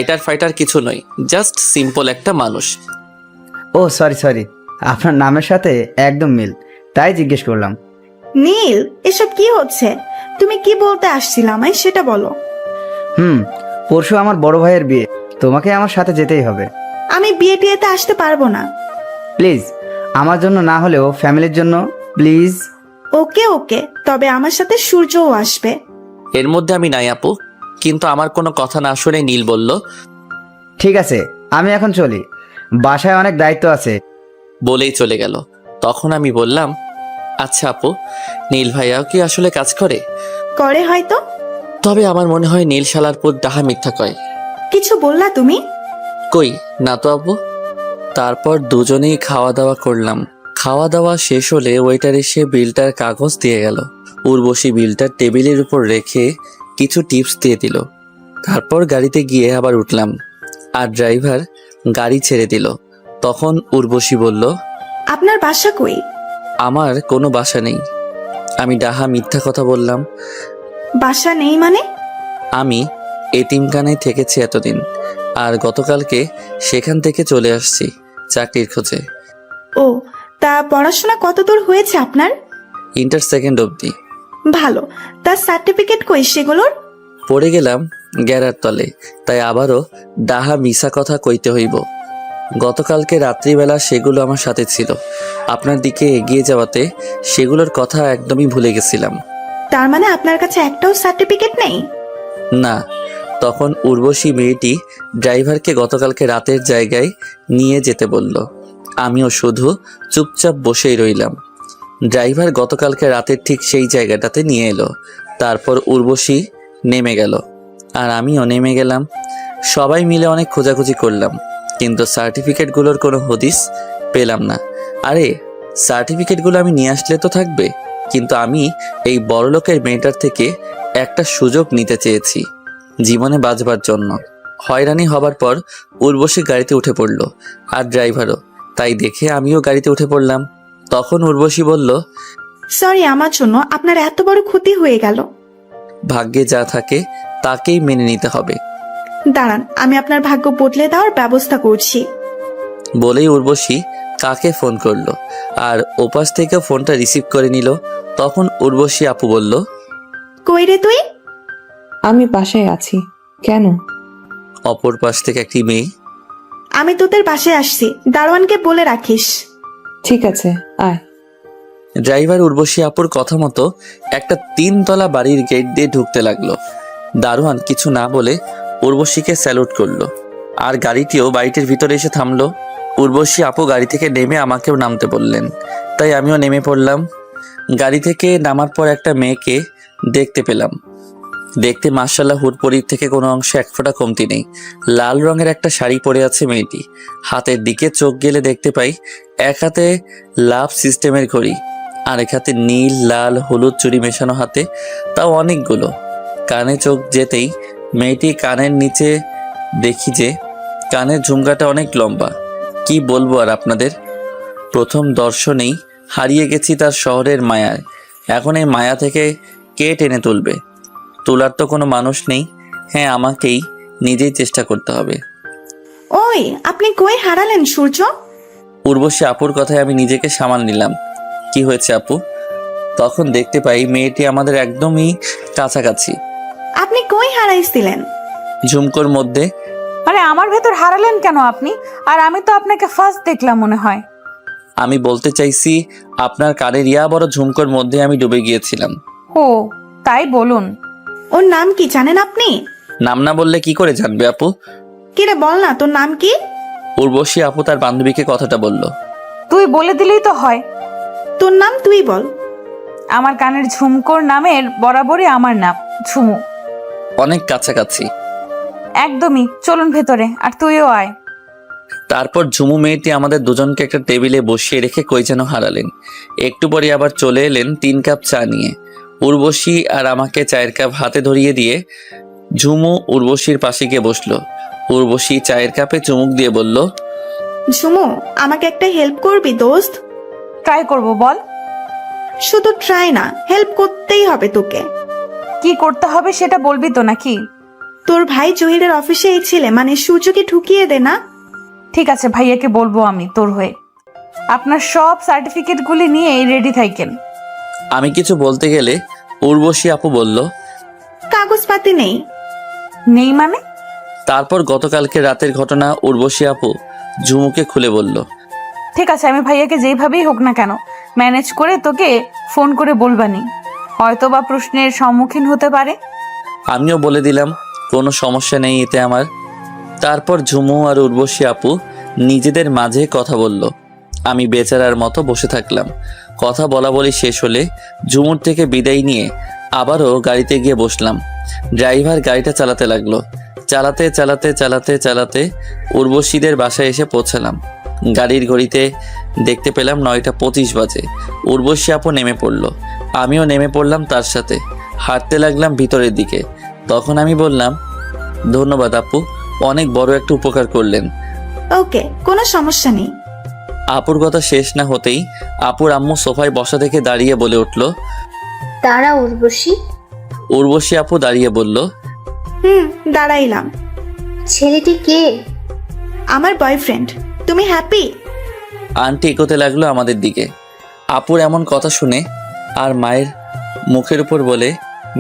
Fighter fighter কিছু নয়, just simple একটা মানুষ। ও সরি, আপনার নামের সাথে একদম মিল, তাই জিজ্ঞেস করলাম। নীল, এসব কি হচ্ছে? তুমি কি বলতে আসছিলে আমায় সেটা বলো। পরশু আমার বড় ভাইয়ের বিয়ে, তোমাকে আমার সাথে যেতেই হবে। আমি বিয়ে টিয়েতে আসতে পারবো না। প্লিজ, আমার জন্য না হলেও ফ্যামিলির জন্য প্লিজ। ওকে ওকে, তবে আমার সাথে সূর্যও আসবে। এর মধ্যে আমি নাই আপু, কিন্তু আমার কোনো কথা না শুনে নীল বলল, ঠিক আছে, আমি এখন চলি, বাসায় অনেক দায়িত্ব আছে। বলেই চলে গেল। তখন আমি বললাম, আচ্ছা আপু, নীল ভাইয়াও কি আসলে কাজ করে? করে হয়তো। তবে আমার মনে হয় নীল শালার পুত ডাহা মিথ্যা কয়। কিছু বললা তুমি? কই না তো আপু। তারপর দুজনেই খাওয়া দাওয়া করলাম। খাওয়া দাওয়া শেষ হলে ওয়েটার এসে বিলটার কাগজ দিয়ে গেল। উর্বশী বিলটা টেবিলের উপর রেখে কিছু টিপস দিয়ে দিল। তারপর গাড়িতে গিয়ে আবার উঠলাম, আর ড্রাইভার গাড়ি ছেড়ে দিল। তখন উর্বশী বলল, আপনার বাসা কই? আমার কোনো বাসা নেই। আমি ডাহা মিথ্যা কথা বললাম। বাসা নেই মানে? আমি এতিমখানায় থেকেছি এতদিন, আর গতকালকে সেখান থেকে চলে আসছি চাকরির খোঁজে। ও, তা পড়াশোনা কতদূর হয়েছে আপনার? ইন্টার সেকেন্ড অবধি। ভালো, তার সার্টিফিকেট কই সেগুলোর? পড়ে গেলাম গ্যারার তলে, তাই আবারও ডাহা মিশা কথা কইতে হইব। গতকালকে রাত্রিবেলা সেগুলো আমার সাথে ছিল। আপনার দিকে এগিয়ে যাওয়াতে সেগুলোর কথা একদমই ভুলে গেছিলাম। তার মানে আপনার কাছে একটাও সার্টিফিকেট নেই? না। তখন উর্বশী মেয়েটি ড্রাইভারকে গতকালকে রাতের জায়গায় নিয়ে যেতে বলল। আমিও শুধু চুপচাপ বসেই রইলাম। ড্রাইভার গতকালকে রাতের ঠিক সেই জায়গাটাতে নিয়ে এলো। তারপর উর্বশী নেমে গেল, আর আমিও নেমে গেলাম। সবাই মিলে অনেক খোঁজাখুঁজি করলাম, কিন্তু সার্টিফিকেটগুলোর কোনো হদিস পেলাম না। আরে, সার্টিফিকেটগুলো আমি নিয়ে আসলে তো থাকবে, কিন্তু আমি এই বড়লোকের মেয়েটার থেকে একটা সুযোগ নিতে চেয়েছি জীবনে বাঁচবার জন্য। হয়রানি হবার পর উর্বশী গাড়িতে উঠে পড়ল, আর ড্রাইভারও। তাই দেখে আমিও গাড়িতে উঠে পড়লাম। তখন উর্বশী বলল, সরি, আমার জন্য আপনার এত বড় ক্ষতি হয়ে গেল। ভাগ্যে যা থাকে তাকেই মেনে নিতে হবে। দাঁড়ান, আমি আপনার ভাগ্য বদলে দেওয়ার ব্যবস্থা করছি। বলেই উর্বশী কাকে ফোন করলো, আর ওপাশ থেকে ফোনটা রিসিভ করে নিল। তখন উর্বশী আপু বলল, কই রে তুই? আমি বাসায় আছি। কেন? অপর পাশ থেকে একটি মেয়ে, আমি তোদের বাসায় আসছি, দারোয়ানকে বলে রাখিস। ঠিক আছে, আয়। ড্রাইভার উর্বশী আপুর কথা মতো একটা 3 তলা বাড়ির গেট দিয়ে ঢুকতে লাগলো। দারোয়ান কিছু না বলে উর্বশীকে স্যালুট করলো, আর গাড়িটিও বাড়িটির ভিতরে এসে থামলো। উর্বশী আপু গাড়ি থেকে নেমে আমাকেও নামতে বললেন, তাই আমিও নেমে পড়লাম। গাড়ি থেকে নামার পর একটা মেয়েকে দেখতে পেলাম। দেখতে মাশাআল্লাহ হুড়পড়ির থেকে কোনো অংশে এক ফোঁটা কমতি নেই। লাল রঙের একটা শাড়ি পরে আছে মেয়েটি। হাতের দিকে চোখ গেলে দেখতে পাই এক হাতে লাভ সিস্টেমের ঘড়ি, আর এক হাতে নীল লাল হলুদ চুড়ি মেশানো হাতে, তাও অনেকগুলো। কানে চোখ যেতেই মেয়েটি কানের নিচে দেখি যে কানের ঝুমকাটা অনেক লম্বা। কি বলবো আর আপনাদের, প্রথম দর্শনেই হারিয়ে গেছি তার শহরের মায়ায়। এখন এই মায়া থেকে কে টেনে তুলবে? তোলার তো কোনো মানুষ নেই। হ্যাঁ, আমাকেই নিজেই চেষ্টা করতে হবে। ওই, আপনি কই হারালেন সূর্য? উর্বশী আপুর কথায় আমি নিজেকে সামাল নিলাম। কি হয়েছে আপু? তখন দেখতে পাই মেয়েটি আমাদের একদমই কাছাকাছি। আপনি কই হারাইছিলেন? ঝুমকোর মধ্যে। মানে আমার ভেতর হারালেন কেন আপনি? আর আমি তো আপনাকে ফার্স্ট দেখলাম মনে হয়। আমি বলতে চাইছি আপনার কানের ইয়া বড় ঝুমকোর মধ্যে আমি ডুবে গিয়েছিলাম। ও, তাই বলুন। ওর নাম কি জানেন আপনি? নাম না বললে কি করে জানবে আপু? কিরে বল না, তোর নাম কি? উর্বশী আপু তার বান্ধবীকে কথাটা বলল। তুই বলে দিলেই তো হয়। তোর নাম তুই বল। আমার কানের ঝুমকোর নামের বরাবরই আমার নাম ঝুমু। অনেক কাছাকাছি। একদমই, চলুন ভেতরে, আর তুইও আয়। তারপর ঝুমু মেয়েটি আমাদের দুজনকে একটা টেবিলে বসিয়ে রেখে কই যেন হারালেন। একটু পরে আবার চলে এলেন 3 কাপ চা নিয়ে। উর্বশী আর আমাকে চায়ের কাপ হাতে ধরিয়ে দিয়ে ঝুমু উর্বশীর পাশে গিয়ে বসলো। উর্বশী চায়ের কাপে চুমুক দিয়ে বলল, ঝুমু, আমাকে একটা হেল্প করবি দোস্ত? ট্রাই করব, বল। শুধু ট্রাই না, হেল্প করতেই হবে তোকে। কি করতে হবে সেটা বলবি তো নাকি? তোর ভাই জহিরের অফিসে এই ছেলে মানে সূর্যকে ঢুকিয়ে দে না। ঠিক আছে, ভাইয়াকে বলবো আমি তোর হয়ে। আপনার সব সার্টিফিকেটগুলি নিয়ে রেডি থাকেন। আমি কিছু বলতে গেলে উর্বশী আপু বলল, কাগজপাতি নেই। নেই মানে? তারপর গতকালকে রাতের ঘটনা উর্বশী আপু ঝুমুকে খুলে বলল। ঠিক আছে, আমি ভাইয়াকে যেইভাবেই হোক না কেন ম্যানেজ করে তোকে ফোন করে বলবানি, হয়তো বা প্রশ্নের সম্মুখীন হতে পারে। আমিও বলে দিলাম কোনো সমস্যা নেই এতে আমার। তারপর ঝুমু আর উর্বশী আপু নিজেদের মাঝে কথা বলল। আমি বেচারার মতো বসে থাকলাম। কথা বলা বলি শেষ হলে ঝুমুর থেকে বিদায় নিয়ে আবারও গাড়িতে গিয়ে বসলাম। ড্রাইভার গাড়িটা চালাতে লাগলো। চালাতে চালাতে চালাতে চালাতে উর্বশীদের বাসায় এসে পৌঁছালাম। গাড়ির ঘড়িতে দেখতে পেলাম 9:25 বাজে। উর্বশী আপু নেমে পড়ল, আমিও নেমে পড়লাম তার সাথে। হাঁটতে লাগলাম ভিতরের দিকে। তখন আমি বললাম, ধন্যবাদ আপু, অনেক বড় একটা উপকার করলেন। ওকে, কোনো সমস্যা নেই। আপুর কথা শেষ না হতেই আপুর আম্মু সোফায় বসা থেকে দাঁড়িয়ে বলে উঠল। তারা উর্বশী, উর্বশী আপু দাঁড়িয়ে বলল, দাঁড়াইলাম। ছেলেটি কে? আমার বয়ফ্রেন্ড। তুমি হ্যাপি? আন্টি এগোতে লাগলো আমাদের দিকে। আপুর এমন কথা শুনে আর মায়ের মুখের উপর বলে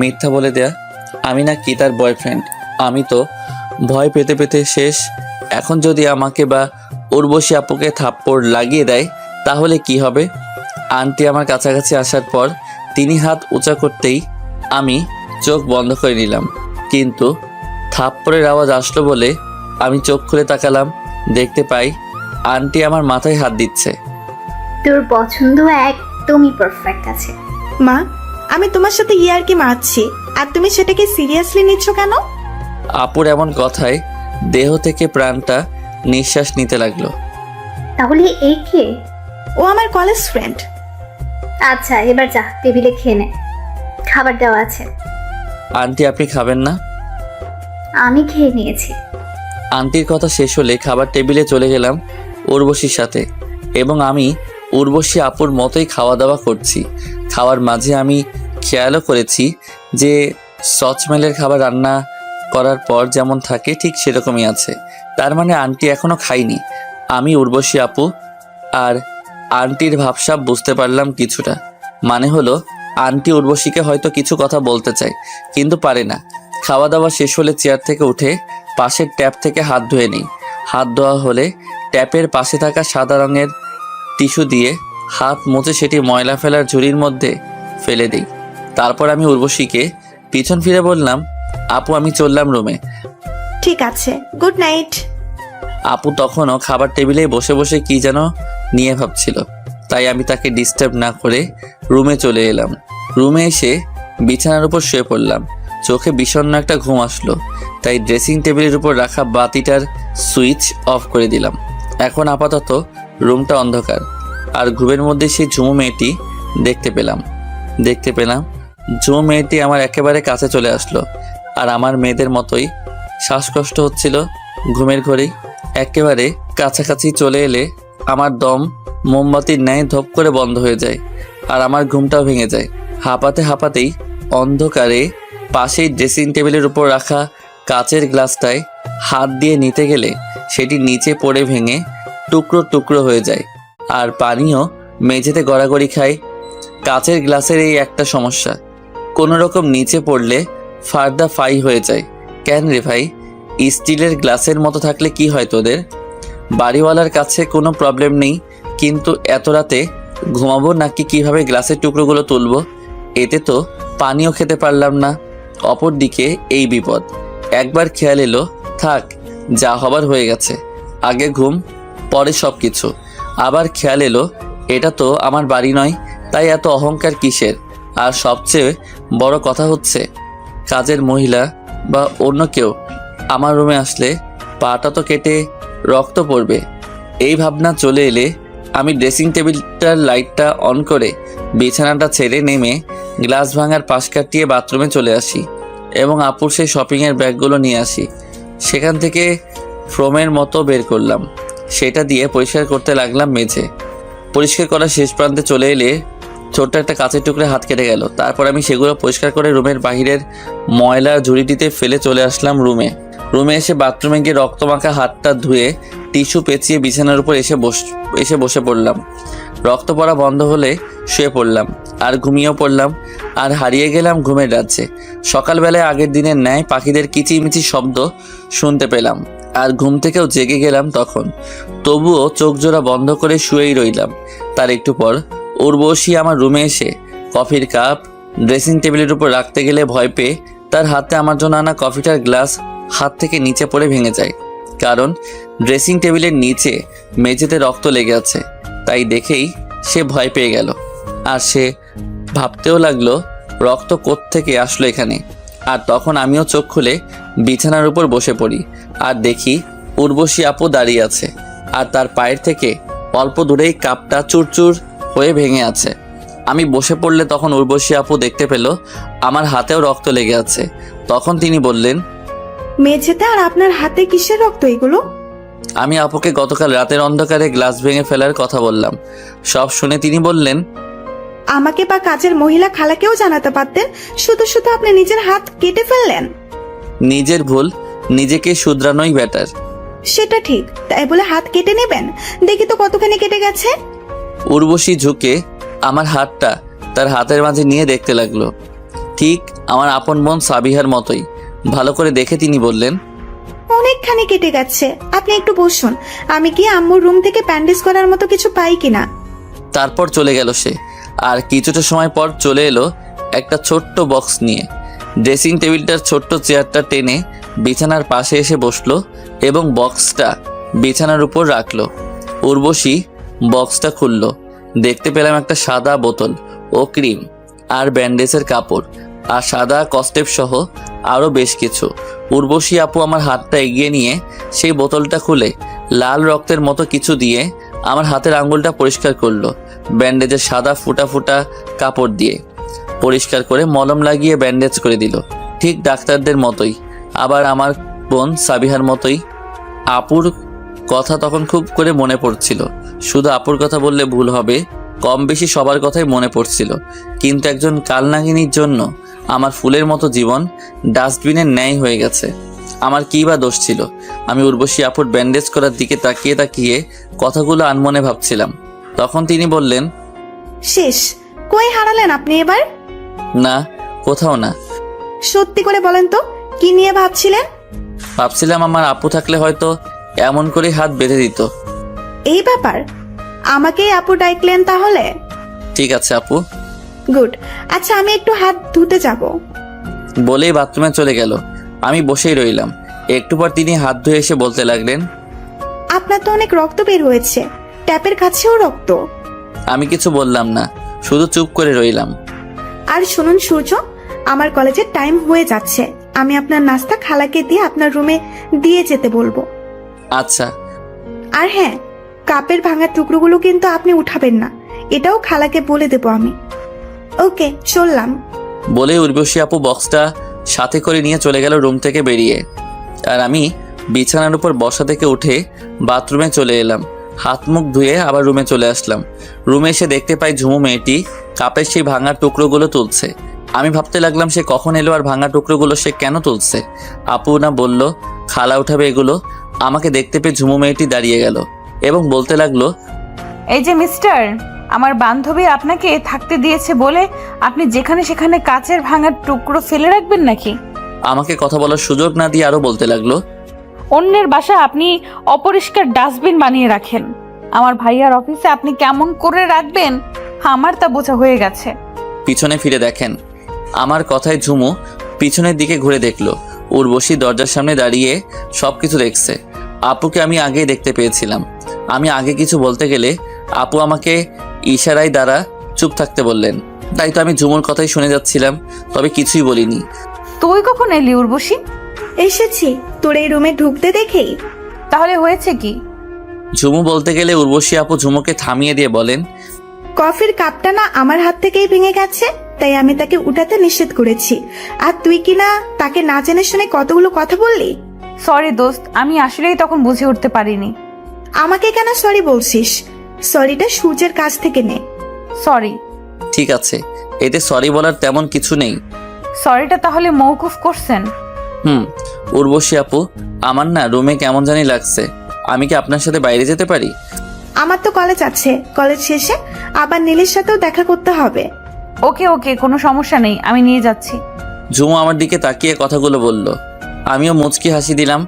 মিথ্যা বলে দেয়া আমি নাকি তার বয়ফ্রেন্ড। আমি তো ভয় পেতে পেতে শেষ। এখন যদি আমাকে বা উর্বশী আপুকে থাপ্পড় লাগিয়ে দেয় তাহলে কি হবে? আন্টি আমার কাছাকাছি আসার পর তিনি হাত উঁচা করতেই আমি চোখ বন্ধ করে নিলাম, কিন্তু থাপ্পড়ের আওয়াজ আসলো বলে আমি চোখ খুলে তাকালাম। দেখতে পাই আন্টি আমার মাথায় হাত দিচ্ছে। তোর পছন্দ একদমই পারফেক্ট আছে। মা, আমি তোমার সাথে ইয়ার্কি মারছি আর তুমি সেটাকে সিরিয়াসলি নিচ্ছ কেন? আপুর এমন কথায় দেহ থেকে প্রাণটা নিঃশ্বাস নিতে লাগলো। তাহলে এই কে? ও আমার কলেজ ফ্রেন্ড। আচ্ছা, এবার যা, টেবিলে খেয়ে নে, খাবার দেওয়া আছে। আন্টি আপনি খাবেন না? আমি খেয়ে নিয়েছি। আন্টির কথা শেষ হলে খাবার টেবিলে চলে গেলাম উর্বশীর সাথে, এবং আমি উর্বশী আপুর মতোই খাওয়া দাওয়া করছি। খাওয়ার মাঝে আমি খেয়ালও করেছি যে সচমেলের খাবার রান্না করার পর যেমন থাকে ঠিক সেরকমই আছে। তার মানে আন্টি এখনও খাইনি। আমি উর্বশী আপু আর আন্টির ভাবসাব বুঝতে পারলাম কিছুটা। মানে হলো আন্টি উর্বশীকে হয়তো কিছু কথা বলতে চায় কিন্তু পারে না। খাওয়া দাওয়া শেষ হলে চেয়ার থেকে উঠে পাশের ট্যাপ থেকে হাত ধুয়ে নিই। হাত ধোয়া হলে ট্যাপের পাশে থাকা সাদা রঙের টিস্যু দিয়ে হাত মুছে সেটি ময়লা ফেলার ঝুড়ির মধ্যে ফেলে দিই। তারপর আমি উর্বশীকে পিছন ফিরে বললাম, আপু আমি চললাম রুমে। ঠিক আছে, গুড নাইট। আপু তখনও খাবার টেবিলে বসে বসে কি যেন নিয়ে ভাবছিল, তাই আমি তাকে ডিস্টার্ব না করে রুমে চলে এলাম। রুমে এসে বিছানার উপর শুয়ে পড়লাম। চোখে বিষণ্ণ একটা ঘুম আসলো, তাই ড্রেসিং টেবিলের উপর রাখা বাতিটার সুইচ অফ করে দিলাম। এখন আপাতত রুমটা অন্ধকার, আর ঘুমের মধ্যে সেই ঝুমু মেয়েটি দেখতে পেলাম। ঝুমু মেয়েটি আমার একেবারে কাছে চলে আসলো, আর আমার মেয়েদের মতোই শ্বাসকষ্ট হচ্ছিল। ঘুমের ঘরেই একেবারে কাছাকাছি চলে এলে আমার দম মোমবাতির ন্যায় ধপ করে বন্ধ হয়ে যায়, আর আমার ঘুমটাও ভেঙে যায়। হাঁপাতেই অন্ধকারে পাশেই ড্রেসিং টেবিলের উপর রাখা কাচের গ্লাসটায় হাত দিয়ে নিতে গেলে সেটি নিচে পড়ে ভেঙে টুকরো টুকরো হয়ে যায়, আর পানিও মেঝেতে গড়াগড়ি খায়। কাচের গ্লাসের এই একটা সমস্যা, কোনো রকম নিচে পড়লে ফার্দা ফাই হয়ে যায়। কেন রে ভাই, স্টিলের গ্লাসের মতো থাকলে কি হয় তোদের? বাড়িওয়ালার কাছে কোনো প্রবলেম নেই, কিন্তু এত রাতে ঘুমাবো নাকি কিভাবে গ্লাসের টুকরোগুলো তুলবো? এতে তো পানিও খেতে পারলাম না। অপরদিকে এই বিপদ। একবার খেয়াল এলো, থাক যা হবার হয়ে গেছে, আগে ঘুম পরে সব কিছু। আবার খেয়াল এলো এটা তো আমার বাড়ি নয়, তাই এত অহংকার কিসের? আর সবচেয়ে বড় কথা হচ্ছে কাজের মহিলা বা অন্য কেউ আমার রুমে আসলে পাটা তো কেটে রক্ত পড়বে। এই ভাবনা চলে এলে আমি ড্রেসিং টেবিলটার লাইটটা অন করে বিছানাটা ছেড়ে নেমে গ্লাস ভাঙার পাশ কাটিয়ে বাথরুমে চলে আসি এবং আপুর সেই শপিংয়ের ব্যাগগুলো নিয়ে আসি। সেখান থেকে ফ্রোমের মতো বের করলাম, সেটা দিয়ে পরিষ্কার করতে লাগলাম মেঝে। পরিষ্কার করা শেষ প্রান্তে চলে এলে ছোট্ট একটা কাঁচের টুকরে হাত কেটে গেল। তারপর আমি সেগুলো পরিষ্কার করে রুমের বাহিরের ময়লা ঝুড়িটিতে ফেলে চলে আসলাম রুমে এসে বাথরুমে গিয়ে রক্তমাখা হাতটা ধুয়ে টিস্যু পেঁচিয়ে বিছানার উপর এসে বসে পড়লাম। রক্ত পড়া বন্ধ হলে শুয়ে পড়লাম আর ঘুমিয়েও পড়লাম আর হারিয়ে গেলাম ঘুমের রাজ্যে। সকালবেলায় আগের দিনের ন্যায় পাখিদের কিচিমিচি শব্দ শুনতে পেলাম আর ঘুম থেকেও জেগে গেলাম তখন। তবুও চোখ জোড়া বন্ধ করে শুয়েই রইলাম। তার একটু পর উর্বশী আমার রুমে এসে কফির কাপ ড্রেসিং টেবিলের উপর রাখতে গেলে ভয় পেয়ে তার হাতে আমার জন্য আনা কফিটার গ্লাস হাত থেকে নিচে পড়ে ভেঙে যায়। কারণ ড্রেসিং টেবিলের নিচে মেঝেতে রক্ত লেগে আছে। তাই দেখেই সে ভয় পেয়ে গেল আর সে ভাবতেও লাগলো রক্ত কোত্থেকে আসলো এখানে। আর তখন আমিও চোখ খুলে বিছানার উপর বসে পড়ি আর দেখি উর্বশী আপু দাঁড়িয়ে আছে আর তার পায়ের থেকে অল্প দূরেই কাপটা চুরচুর হয়ে ভেঙে আছে। আমি বসে পড়লে তখন উর্বশী আপু দেখতে পেল আমার হাতেও রক্ত লেগে আছে। তখন তিনি বললেন, মেঝেতে আর আপনার হাতে কিসের রক্ত এগুলো? আমি আপুকে গতকাল রাতের অন্ধকারে গ্লাস ভেঙে ফেলার কথা বললাম। সব শুনে তিনি বললেন, আমাকে বা কাজের মহিলা খালাকেও জানাতে পারতেন, শুধু শুধু আপনি নিজের হাত কেটে ফেললেন। নিজের ভুল নিজেকে শুধরানোই বেটার। সেটা ঠিক, তাই বলে হাত কেটে নেবেন? দেখি তো কতখানি কেটে গেছে। উর্বশী ঝুঁকে আমার হাতটা তার হাতের মাঝে নিয়ে দেখতে লাগলো, ঠিক আমার আপন বোন সাবিহার মতোই। ভালো করে দেখে তিনি বললেন, অনেকখানি কেটে গেছে, আপনি একটু বসুন, আমি গিয়ে আম্মুর রুম থেকে ব্যান্ডেজ করার মতো কিছু পাই কিনা। তারপর চলে গেল সে। আর কিছুটা সময় পর চলে এলো একটা ছোট্ট বক্স নিয়ে। ড্রেসিং টেবিলটার ছোট্ট চেয়ারটা টেনে বিছানার পাশে এসে বসলো এবং বক্সটা বিছানার উপর রাখলো। উর্বশী বক্সটা খুললো। দেখতে পেলাম একটা সাদা বোতল ও ক্রিম আর ব্যান্ডেজের কাপড় আর সাদা কস্টেপ সহ আরও বেশ কিছু। উর্বশী আপু আমার হাতটা এগিয়ে নিয়ে সেই বোতলটা খুলে লাল রক্তের মতো কিছু দিয়ে আমার হাতের আঙ্গুলটা পরিষ্কার করলো ব্যান্ডেজের সাদা ফুটা ফুটা কাপড় দিয়ে। পরিষ্কার করে মলম লাগিয়ে ব্যান্ডেজ করে দিল, ঠিক ডাক্তারদের মতোই। আবার আমার বোন সাবিহার মতোই। আপুর কথা তখন খুব করে মনে পড়ছিল। শুধু আপুর কথা বললে ভুল হবে, কম বেশি সবার কথাই মনে পড়ছিল। কিন্তু একজন কালনাগিনীর জন্য আমার ফুলের মতো জীবন ডাস্টবিনের ন্যায় হয়ে গেছে। আমার কী বা দোষ ছিল? আমি উর্বশী আপুর ব্যান্ডেজ করার দিকে তাকিয়ে তাকিয়ে কথাগুলো আনমনে ভাবছিলাম। তখন তিনি বললেন, শেষ? কই হারালেন আপনি এবার? না, কোথাও না। সত্যি করে বলেন তো, কি নিয়ে ভাবছিলেন? ভাবছিলাম আমার আপু থাকলে হয়তো এমন করে হাত বেঁধে দিত। এই ব্যাপার? আমাকেই আপু ডাকলেন তাহলে? ঠিক আছে আপু। গুড। আচ্ছা, আমি একটু হাত ধুতে যাব। বলেই বাথরুমে চলে গেল। আমি বসেই রইলাম। একটু পর তিনি হাত ধুয়ে এসে বলতে লাগলেন, আপনার তো অনেক রক্ত বের হয়েছে, ট্যাপের কাছেও রক্ত। আমি কিছু বললাম না, শুধু চুপ করে রইলাম। আর শুনুন সূর্য, আমার কলেজের টাইম হয়ে যাচ্ছে, আমি আপনার নাস্তা খালাকে দিয়ে আপনার রুমে দিয়ে যেতে বলবো। আচ্ছা। আর হ্যাঁ, কাপের ভাঙা টুকরোগুলো কিন্তু আপনি উঠাবেন না, এটাও খালাকে বলে দেবো আমি। ওকে, চললাম। বলে উর্বশী আপু বক্সটা সাথে করে নিয়ে চলে গেল রুম থেকে বেরিয়ে। আর আমি বিছানার উপর বসা থেকে উঠে বাথরুমে চলে এলাম। হাত মুখ ধুয়ে আবার রুমে চলে আসলাম। রুমে এসে দেখতে পাই ঝুমু মেয়েটি কাপের সেই ভাঙা টুকরোগুলো তুলছে। আমি ভাবতে লাগলাম সে কখন এলো আর ভাঙা টুকরোগুলো সে কেন তুলছে। আপু না বলল খালা উঠাবে এগুলো। আমাকে দেখতে পেয়ে ঝুমু মেয়েটি দাঁড়িয়ে গেল এবং বলতে লাগলো, এই যে মিস্টার, আমার বান্ধবী আপনাকে থাকতে দিয়েছে বলে আপনি যেখানে সেখানে কাচের ভাঙার টুকরো ফেলে রাখবেন নাকি? আমাকে কথা বলার সুযোগ না দিয়ে আরো বলতে লাগলো, অন্যের বাসা আপনি অপরিষ্কার ডাস্টবিন বানিয়ে রাখেন, আমার ভাইয়ার অফিসে আপনি কেমন করে রাখবেন আমার তা বোঝা হয়ে গেছে। পিছনে ফিরে দেখেন। আমার কথায় ঝুমু পিছনের দিকে ঘুরে দেখলো। উর্বশী দরজার সামনে দাঁড়িয়ে সবকিছু দেখছে। আপুকে আমি আগেই দেখতে পেয়েছিলাম। আমি আগে কিছু বলতে গেলে আপু আমাকে ইশারায় দ্বারা চুপ থাকতে বললেন। তাই তো আমি ঝুমুর কথাই শুনে যাচ্ছিলাম, তবে কিছুই বলিনি। তুই কখন এলি উর্বশী? এসেছি তোর এই রুমে ঢুকতে দেখেই। তাহলে হয়েছে কি? ঝুমু বলতে গেলে উর্বশী আপু ঝুমুকে থামিয়ে দিয়ে বলেন, কফির কাপটা না আমার হাত থেকেই ভেঙে গেছে, তাই আমি তাকে উঠাতে নিষেধ করেছি। আর তুই কিনা তাকে না জেনে শুনে কতগুলো কথা বললি। সরি দোস্ত, আমি আসলেই তখন বুঝে উঠতে পারিনি। আমাকে কেন সরি বলছিস? সরিটা সূর্যের কাছ থেকে নে। সরি। ঠিক আছে, এতে সরি বলার তেমন কিছু নেই। সরিটা তাহলে মওকুফ করছেন? উর্বশী আপু, আমার না রুমে কেমন জানি লাগছে। আমি কি আপনার সাথে বাইরে যেতে পারি? আমার তো কলেজ আছে, কলেজ শেষে আবার নীলের সাথেও দেখা করতে হবে। ওকে ওকে, কোনো সমস্যা নেই, আমি নিয়ে যাচ্ছি। ঝুমু আমার দিকে তাকিয়ে কথাগুলো বলল। আমিও মুচকি হাসি দিলাম।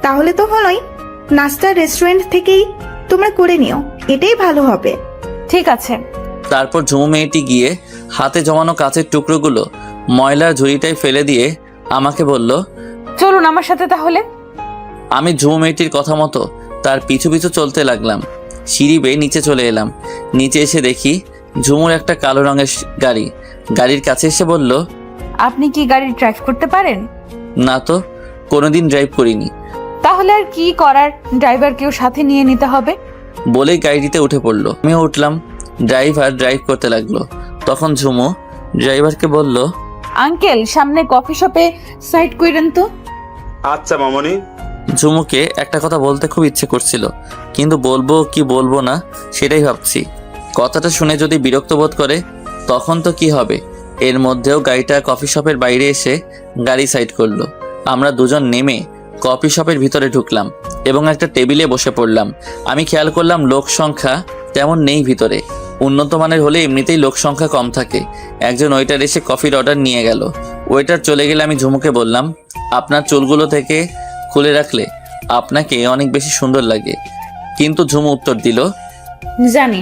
তাহলে তো হলোই, নাস্তা রেস্টুরেন্ট থেকেই তোমরা করে নিও, এটাই ভালো হবে। ঠিক আছে। তারপর ঝুমু মেয়েটি গিয়ে হাতে জমানো কাচের টুকরোগুলো ময়লার ঝুড়িটায় ফেলে দিয়ে আমাকে বলল, চলুন আমার সাথে তাহলে। আমি ঝুমু মেয়েটির কথা মতো তার পিছু পিছু চলতে লাগলাম। সিঁড়ি বেয়ে নিচে চলে এলাম। নিচে এসে দেখি ঝুমুর একটা কালো রঙের গাড়ি। গাড়ির কাছে এসে বলল, আপনি কি গাড়ি ড্রাইভ করতে পারেন? না তো, কোনোদিন ড্রাইভ করিনি। তাহলে আর কি করার, ড্রাইভারকেও সাথে নিয়ে নিতে হবে। বলেই গাড়িটিতে উঠে পড়লো। আমিও উঠলাম। ড্রাইভার ড্রাইভ করতে লাগলো। তখন ঝুমু ড্রাইভারকে বলল, আঙ্কেল, সামনে কফি শপে সাইড কইরেন তো। আচ্ছা মামনি। ঝুমুকে একটা কথা বলতে খুব ইচ্ছে করছিল, কিন্তু বলবো কি বলবো না সেটাই ভাবছি। কথাটা শুনে যদি বিরক্ত বোধ করে তখন তো কি হবে। এর মধ্যেও গাড়িটা কফি শপের বাইরে এসে গাড়ি সাইড করলো। আমরা দুজন নেমে কফি শপের ভিতরে ঢুকলাম এবং একটা টেবিলে বসে পড়লাম। আমি খেয়াল করলাম লোক সংখ্যা তেমন নেই ভিতরে। উন্নত মানের হলে এমনিতেই লোক সংখ্যা কম থাকে। একজন ওয়েটার এসে কফির অর্ডার নিয়ে গেল। ওয়েটার চলে গেলে আমি ঝুমুকে বললাম, আপনার চুলগুলো থেকে খুলে রাখলে আপনাকে অনেক বেশি সুন্দর লাগে। কিন্তু ঝুমু উত্তর দিল, জানি।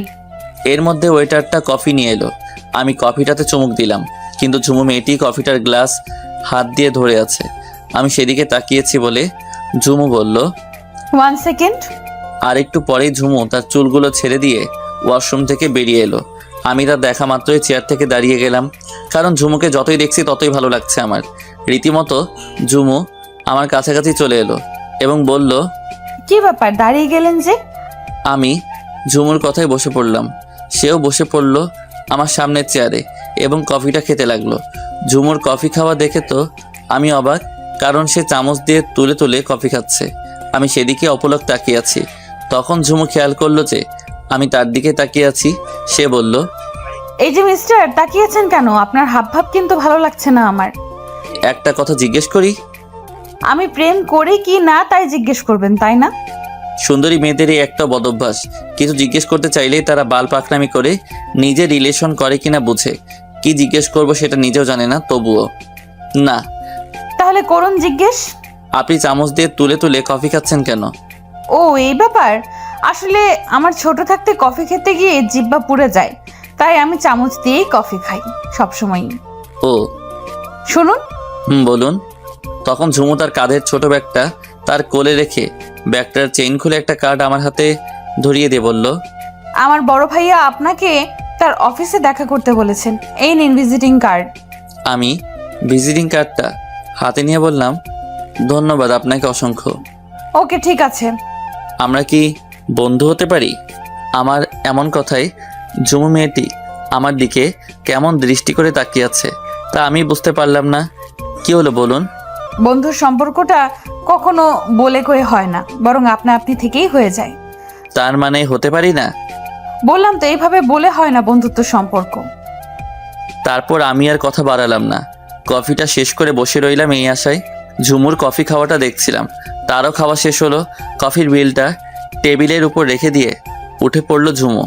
এর মধ্যে ওয়েটারটা কফি নিয়ে এলো। আমি কফিটাতে চুমুক দিলাম, কিন্তু ঝুমু মেয়েটি কফিটার গ্লাস হাত দিয়ে ধরে আছে। আমি সেদিকে তাকিয়েছি বলে ঝুমু বলল, 1 সেকেন্ড। আর একটু পরেই ঝুমু তার চুলগুলো ছেড়ে দিয়ে ওয়াশরুম থেকে বেরিয়ে এলো। আমি তার দেখা মাত্রই চেয়ার থেকে দাঁড়িয়ে গেলাম, কারণ ঝুমুকে যতই দেখছি ততই ভালো লাগছে আমার। রীতিমতো ঝুমু আমার কাছাকাছি চলে এলো এবং বলল, কি ব্যাপার, দাঁড়িয়ে গেলেন যে? আমি ঝুমুর কথায় বসে পড়লাম। সেও বসে পড়ল আমার সামনের চেয়ারে এবং কফিটা খেতে লাগলো। ঝুমুর কফি খাওয়া দেখে তো আমি অবাক, কারণ সে চামচ দিয়ে তুলে তুলে কফি খাচ্ছে। আমি সেদিকে অপলক তাকিয়ে আছি। তখন ঝুমু খেয়াল করলো যে আমি তার দিকে তাকিয়ে আছি। সে বলল, এই যে মিস্টার, তাকিয়েছেন কেন? আপনার হাবভাব কিন্তু ভালো লাগছে না আমার। একটা কথা জিজ্ঞেস করি? আমি প্রেম করি কি না তাই জিজ্ঞেস করবেন, তাই না? সুন্দরী মেয়েদের এই একটা বদভ্যাস, কিছু জিজ্ঞেস করতে চাইলেই তারা বাল পাকনামি করে নিজে রিলেশন করে কিনা বুঝে। কি জিজ্ঞেস করব সেটা নিজেও জানে না, তবুও। না। তাহলে করুন জিজ্ঞেস। আপনি চামচ দিয়ে তুলে তুলে কফি খাচ্ছেন কেন? ও, এই ব্যাপার। আসলে আমার ছোট থাকতে কফি খেতে গিয়ে জিহ্বা পুড়ে যায়, তাই আমি চামচ দিয়েই কফি খাই সবসময়। ও, শুনুন। বলুন। তখন ঝুমু তার কাঁধের ছোট ব্যাগটা তার কোলে রেখে ব্যাগটার চেইন খুলে একটা কার্ড আমার হাতে ধরিয়ে দিয়ে বলল, আমার বড় ভাইয়া আপনাকে তার অফিসে দেখা করতে বলেছেন, এই নিন ভিজিটিং কার্ড। আমি ভিজিটিং কার্ডটা হাতে নিয়ে বললাম, ধন্যবাদ আপনাকে অসংখ্য। ওকে, ঠিক আছে। আমরা কি বন্ধু হতে পারি? আমার এমন কথায় ঝুমু মেয়েটি আমার দিকে কেমন দৃষ্টি করে তাকিয়ে আছে তা আমি বুঝতে পারলাম না। কি হলো বলুন? বন্ধুর সম্পর্কটা কখনো বলে কয়ে হয় না, বরং আপনা আপনি থেকেই হয়ে যায়। তার মানে হতে পারি না? বললাম তো, এইভাবে বলে হয় না বন্ধুত্ব সম্পর্ক। তারপর আমি আর কথা বাড়ালাম না। কফিটা শেষ করে বসে রইলাম এই আশায়। ঝুমুর কফি খাওয়াটা দেখছিলাম। তারও খাওয়া শেষ হলো। কফির বিলটা টেবিলের উপর রেখে দিয়ে উঠে পড়লো ঝুমু,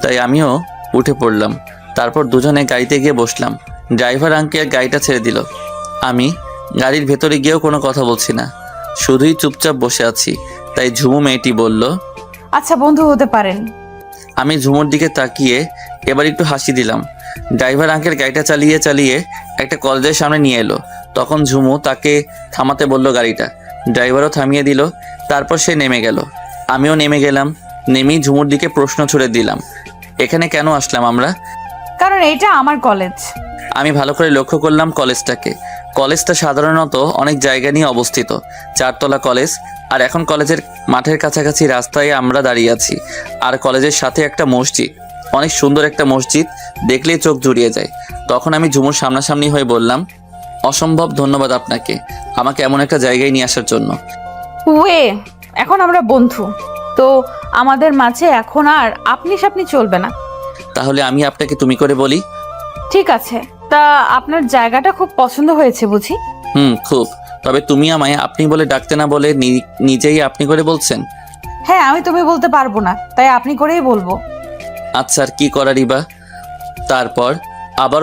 তাই আমিও উঠে পড়লাম। তারপর দুজনে গাড়িতে গিয়ে বসলাম। ড্রাইভার আঙ্কেল গাড়িটা ছেড়ে দিল। আমি গাড়ির ভেতরে গিয়েও কোনো কথা বলছি না, শুধুই চুপচাপ বসে আছি। তাই ঝুমু মেয়েটি বলল, আচ্ছা, বন্ধু হতে পারেন। আমি ঝুমুর দিকে তাকিয়ে এবার একটু হাসি দিলাম। ড্রাইভার আঙ্কেল গাড়িটা চালিয়ে চালিয়ে একটা কলেজের সামনে নিয়ে এলো। তখন ঝুমু তাকে থামাতে বলল গাড়িটা। ড্রাইভারও থামিয়ে দিল। তারপর সে নেমে গেল। আমিও নেমে গেলাম। নেমেই ঝুমুর দিকে প্রশ্ন ছুড়ে দিলাম, এখানে কেন আসলাম আমরা? কারণ এটা আমার কলেজ। আমি ভালো করে লক্ষ্য করলাম কলেজটাকে। কলেজটা সাধারণত অনেক জায়গা নিয়ে অবস্থিত। 4 তলা কলেজ। আর এখন কলেজের মাঠের কাছাকাছি রাস্তায় আমরা দাঁড়িয়ে আছি। আর কলেজের সাথে একটা মসজিদ, অনেক সুন্দর একটা মসজিদ, দেখলেই চোখ জুড়িয়ে যায়। তখন আমি ঝুমুর সামনাসামনি হয়ে বললাম, অসম্ভব ধন্যবাদ আপনাকে আমাকে এমন একটা জায়গায় নিয়ে আসার জন্য। ওয়ে, এখন আমরা বন্ধু, তো আমাদের মাঝে এখন আর আপনি সাপনি চলবে না। তাহলে আমি আপনাকে তুমি করে বলি? ঠিক আছে, তা আপনার জায়গাটা খুব পছন্দ হয়েছে বুঝি? খুব। তবে তুমি আমায় আপনি বলে ডাকতে না বলে নিজেই আপনি করে বলছেন। হ্যাঁ, আমি তুমি বলতে পারবো না, তাই আপনি করেই বলবো। আচ্ছা, আর কি করারই বা। তারপর আবার